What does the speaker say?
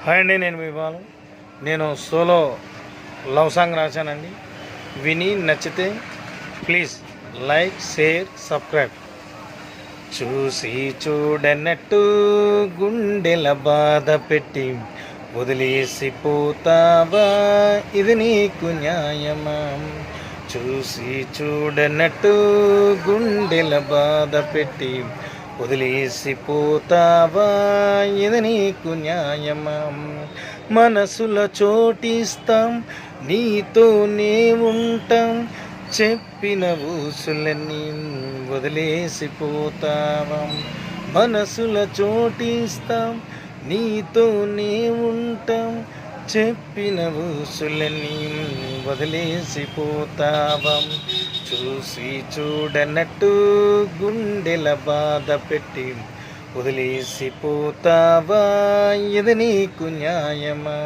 Hi అండి, నేను మీ బాలు. నేను సోలో లవ్ సాంగ్ రాశానండి. విని నచ్చితే ప్లీజ్ లైక్, షేర్, సబ్స్క్రైబ్. చూసి చూడనట్టు గుండెల బాధ పెట్టి వదిలేసిపోతావా, ఇది నీకు న్యాయమా? చూసి చూడనట్టు గుండెల బాధ పెట్టి వదిలేసిపోతావా, ఇది నీకు న్యాయమా? మనసుల చోటిస్తాం, నీతోనే ఉంటాం, చెప్పిన ఊసులన్నీ వదిలేసిపోతావా? మనసుల చోటిస్తాం, నీతోనే ఉంటాం, చెప్పిన ఊసులన్నీ వదిలేసిపోతావా? చూసి చూడనట్టు గుండెల బాధ పెట్టి వదిలేసిపోతావా, ఇది నీకు న్యాయమా?